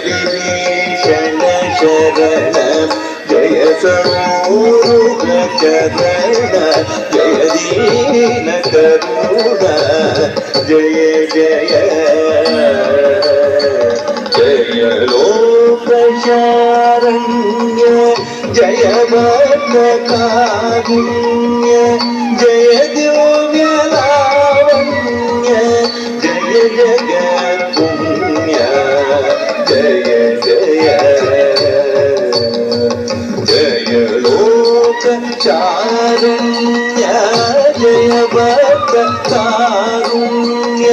ವಿಭೀಷಣ ಶರಣ ಜಯ ಸೂರುಗ ಚರಣ ಜಯ ದೀನ ಕರುಣ ಜಯ ಜಯ ಜಯ ಲೋಕ ಶಾರಣ್ಯ ಜಯ ಭಕ್ತ ಕಾರುಣ್ಯ ಜಯ ದಿವ್ಯ ಲಾವಣ್ಯ ಜಯ ಜಗತ್ ಪುಣ್ಯ ಜಯ ಜಯ ಜಯ ಲೋಕ ಶಾರಣ್ಯ ಜಯ ಭಕ್ತ ಕಾರುಣ್ಯ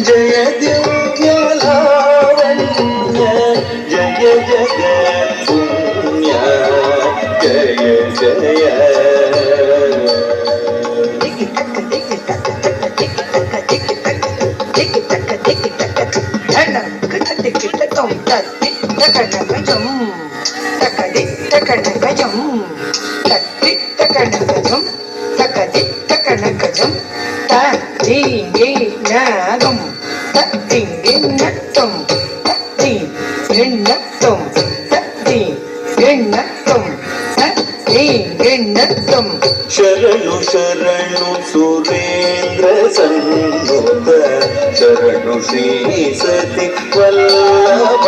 ಜಯ ದಿವ್ಯ ಲಾವಣ್ಯ ಜಯ ಜಗತ್ ಪುಣ್ಯ ಜಯ ಜಯ ಶರಣು ಶರಣು ಸುರೇಂದ್ರ ಸನ್ನುತ ಶರಣು ಶ್ರೀ ಸತಿ ವಲ್ಲಭ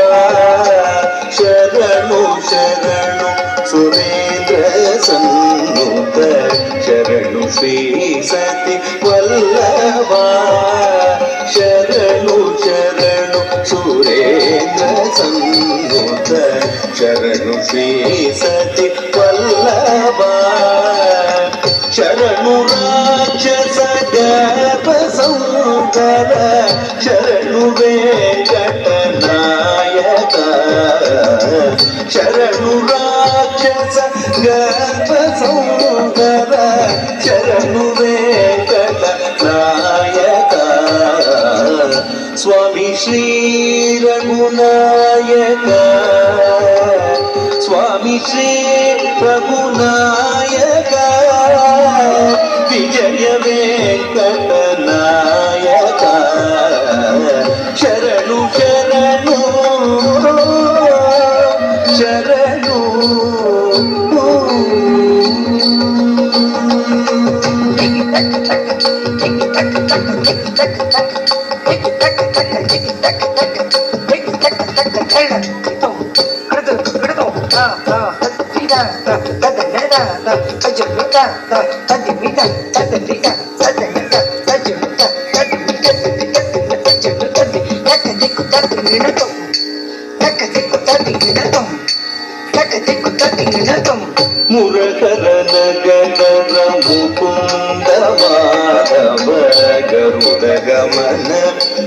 ಶರಣು ಶರಣು ಸುರೇಂದ್ರ ಸನ್ನುತ ಶರಣು ಶ್ರೀ ಸತಿ ವಲ್ಲಭ ಶರಣು ಶರಣು ಸುರೇಂದ್ರ ಸನ್ನುತ ಶರಣು ಶ್ರೀ ಸತಿ ವಲ್ಲಭ ಶರಣು ರಾಕ್ಷಸ ಗರ್ಭ ಸಂಕರ ಶರಣು ವೆಂಕಟನಾಯಕ ಶರಣು ರಾಕ್ಷಸ ಗರ್ಭ ಸಂಕರ ಶರಣು ವೆಂಕಟನಾಯಕ ಸ್ವಾಮಿ ಶ್ರೀ ರಘುನಾಯಕ ಸ್ವಾಮಿ ಶ್ರೀ ರಘುನಾಯಕ ವಿಜಯ ವೆಂಕಟನಾಯಕ ಶರಣು ಶರಣು ಶರಣು ಮುರಕರನ ಗಗನ ಮುಕುಂದ ಮಾಧವ ಗರುಡ ಗಮನ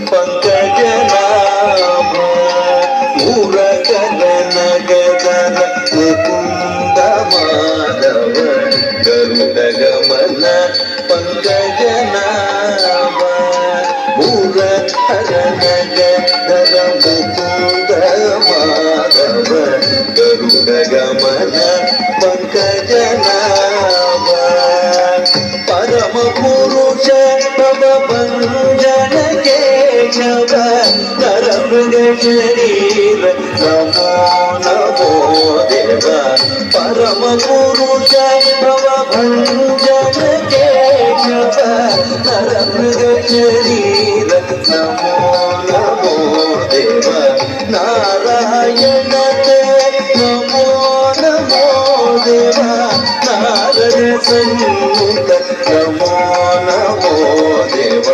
ಪಂಕಜನಾಭ ಮುರಕರನ ಗಗನ ಮುಕುಂದ ಮಾಧವ ಗರುಡ ಗಮನ ಪಂಕಜನಾಭ ಮುರಕರನ ಗಗನ ಮುಕುಂದ ಮಾಧವ ಗರುಡ ಗಮನ ಪಂಕಜನಾಭ ಪರಮ ಪುರುಷ ಭವ ಭಂಜನ ಕೇಶವ ನರಮೃಗ ಶರೀರ ನಮೋ ನಮೋ ದೇವ ಪರಮ ಪುರುಷ ಭವ ಭಂಜನ ಕೇಶವ ನರಮೃಗ ಶರೀರ ನಮೋ ನಮೋ ದೇವ ನಾರಾಯಣ ನಮೋ ನಮೋ ದೇವ ನಾರದ ಸನ್ನುತ ನಮೋ ನಮೋ ದೇವ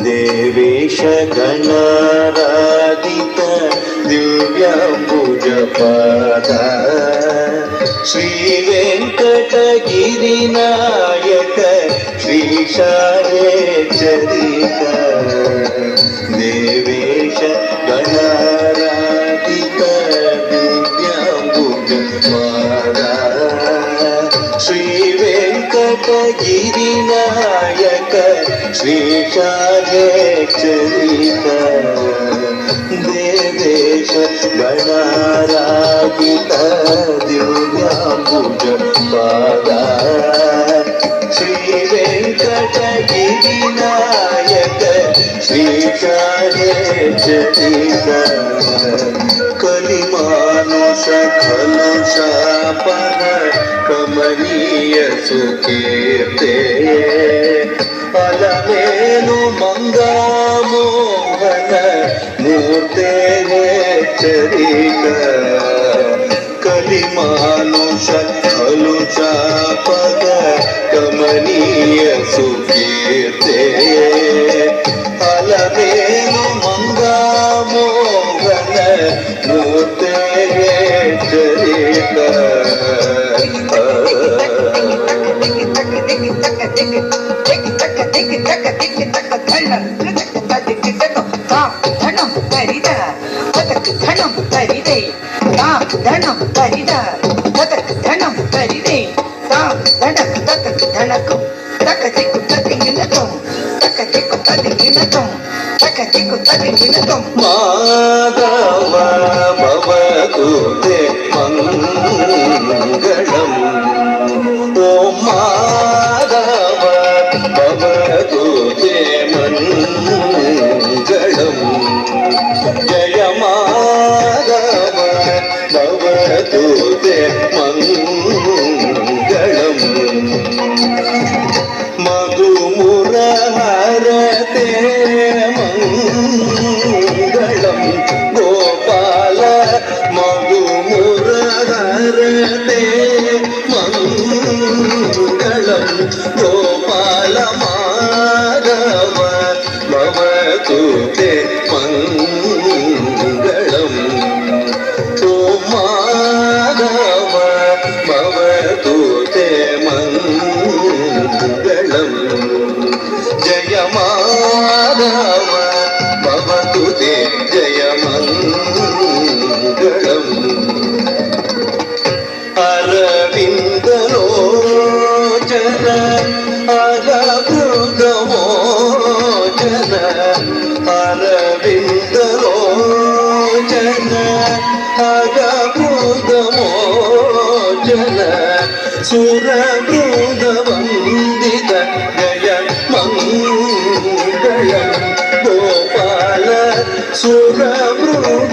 ದೇವೇಶ ಗಣರಾಧಿತ ದಿವ್ಯಾಂಬುಜ ಪಾದ ಶ್ರೀ ವೆಂಕಟಗಿರಿ ನಾಯಕ ಶ್ರೀ ಶಾರೇಚರಿತ ದೇವೇಶ ಗಣರಾಧಿತ ದಿವ್ಯಾಂಬುಜ ಪಾದ वेङ्कटगिरिनायक श्रीशायेश्वरिक देवेश गणाराधित दिव्याम्बुज पादा श्री वेङ्कटगिरिनायक श्रीशायेश्वरिक कलिमानुष खलु शापन कमनीय सुकीर्ते अलमेलु मंगामोहन मूर्ते चरिक कलिमानुष खलु शापन कमनीय सुकीर्ते अलमेलु मंगामोहन मूर्ते चरिक माधव भवतु ते मङ्गलम् ओ माधव भवतु ते मङ्गलम् जय माधव भवतु ते मङ्गलम् मधुमुरहरते मङ्गलम् गोपाल मधुमुरहरते मङ्गलम् गोपाल माधव भवतु ते मङ्गलम् ओ माधव भवतु ते मङ्गलम् जय माधव भवतु ते जय मङ्गलम् अरविन्दलोचन अरवृदमोचन अरविन्दलोचन अरवृदमोचन सुरवृदवन्दित जय मङ्गलम् गोपाल सुरवृद